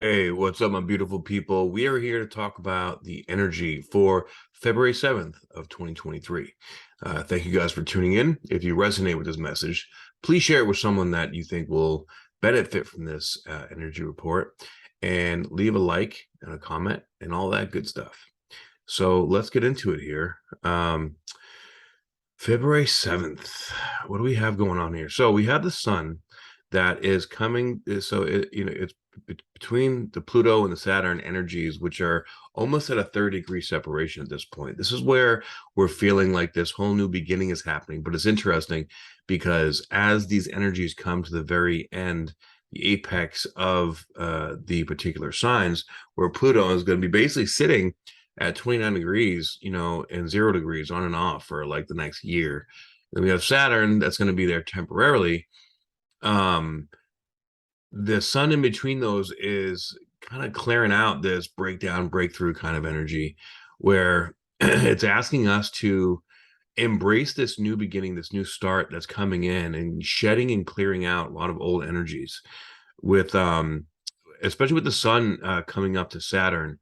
Hey, what's up, my beautiful people? We are here to talk about the energy for February 7th of 2023. Thank you guys for tuning in. If you resonate with this message, please share it with someone that you think will benefit from this energy report and leave a like and a comment and all that good stuff. So let's get into it here. February 7th. What do we have going on here? So we have the sun that is coming. It's between the Pluto and the Saturn energies, which are almost at a third-degree separation at this point. This is where we're feeling like this whole new beginning is happening. But it's interesting because as these energies come to the very end, the apex of the particular signs, where Pluto is going to be basically sitting at 29 degrees, and 0 degrees on and off for like the next year. Then we have Saturn that's going to be there temporarily. Um, the sun in between those is kind of clearing out this breakdown, breakthrough kind of energy where it's asking us to embrace this new beginning, this new start that's coming in and shedding and clearing out a lot of old energies with especially with the sun coming up to Saturn.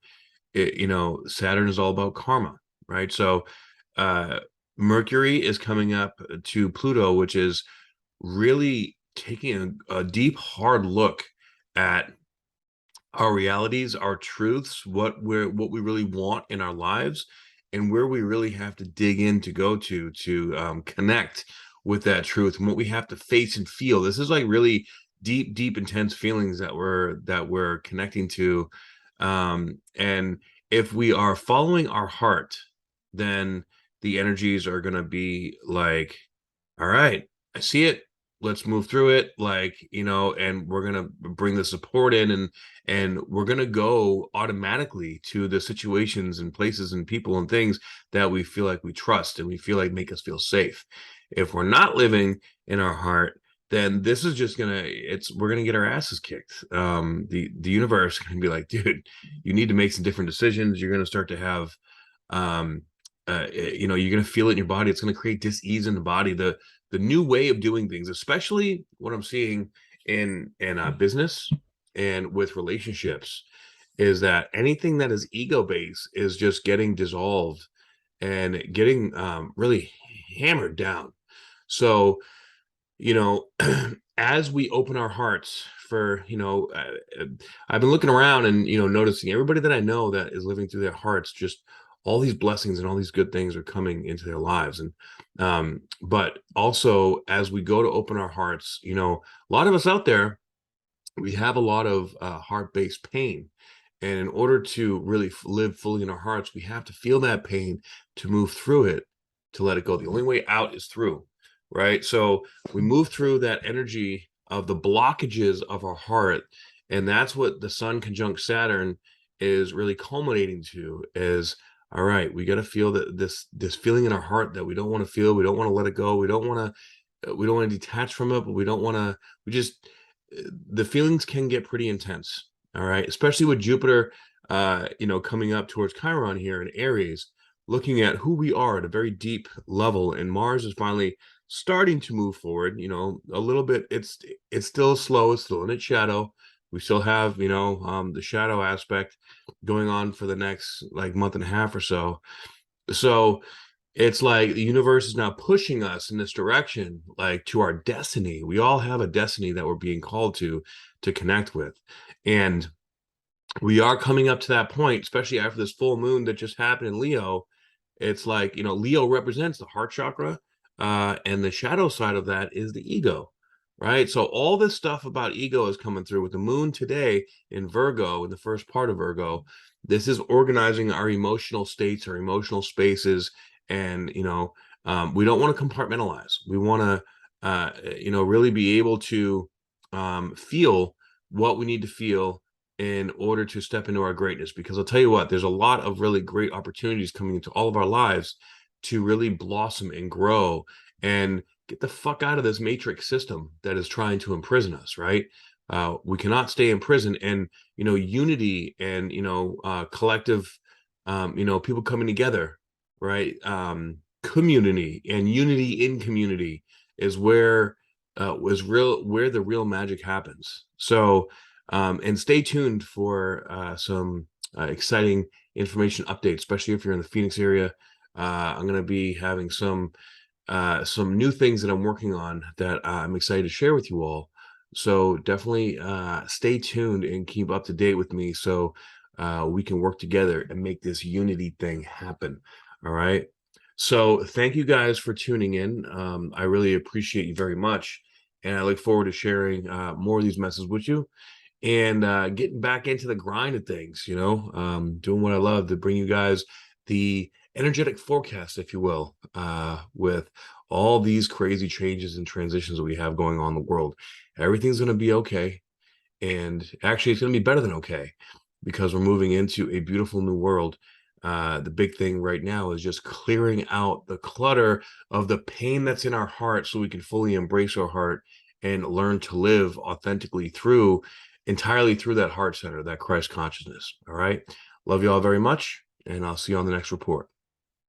Saturn is all about karma, right? So uh Mercury is coming up to Pluto, which is really taking a deep, hard look at our realities, our truths, what we really want in our lives, and where we really have to dig in to go to connect with that truth and what we have to face and feel. This is like really deep, deep, intense feelings that we're connecting to. And if we are following our heart, then the energies are going to be like, all right, I see it, let's move through it, and we're going to bring the support in, and we're going to go automatically to the situations and places and people and things that we feel like we trust and we feel like make us feel safe. If we're not living in our heart, then this is just we're gonna get our asses kicked. The universe can be like, dude, you need to make some different decisions. You're gonna start to have um you're gonna feel it in your body. It's gonna create dis-ease in the body. The new way of doing things, especially what I'm seeing in business and with relationships, is that anything that is ego based is just getting dissolved and getting really hammered down. So, you know, as we open our hearts for, I've been looking around and, noticing everybody that I know that is living through their hearts, just all these blessings and all these good things are coming into their lives. And, but also as we go to open our hearts, a lot of us out there, we have a lot of heart-based pain. And in order to really live fully in our hearts, we have to feel that pain to move through it, to let it go. The only way out is through, right? So we move through that energy of the blockages of our heart. And that's what the sun conjunct Saturn is really culminating to is, all right, we got to feel that this feeling in our heart that we don't want to feel. We don't want to let it go. We don't want to detach from it, but we just, the feelings can get pretty intense. All right. Especially with Jupiter, coming up towards Chiron here in Aries, looking at who we are at a very deep level. And Mars is finally starting to move forward, a little bit. It's still slow. It's still in its shadow. We still have, the shadow aspect going on for the next like month and a half or so. So it's like the universe is now pushing us in this direction, like to our destiny. We all have a destiny that we're being called to connect with. And we are coming up to that point, especially after this full moon that just happened in Leo. It's like, Leo represents the heart chakra, and the shadow side of that is the ego, right? So all this stuff about ego is coming through with the moon today in Virgo, in the first part of Virgo. This is organizing our emotional states, our emotional spaces, and we don't want to compartmentalize. We want to, really be able to feel what we need to feel in order to step into our greatness. Because I'll tell you what, there's a lot of really great opportunities coming into all of our lives to really blossom and grow and get the fuck out of this matrix system that is trying to imprison us, right? We cannot stay in prison. And unity and collective, people coming together, right? Community and unity in community is where the real magic happens. So And stay tuned for some exciting information updates, especially if you're in the Phoenix area. I'm going to be having some new things that I'm working on that I'm excited to share with you all. So definitely stay tuned and keep up to date with me so we can work together and make this unity thing happen. All right. So thank you guys for tuning in. I really appreciate you very much. And I look forward to sharing more of these messages with you and getting back into the grind of things, doing what I love to bring you guys the energetic forecast, if you will, with all these crazy changes and transitions that we have going on in the world. Everything's going to be okay. And actually, it's going to be better than okay because we're moving into a beautiful new world. The big thing right now is just clearing out the clutter of the pain that's in our heart so we can fully embrace our heart and learn to live authentically entirely through that heart center, that Christ consciousness. All right. Love you all very much. And I'll see you on the next report.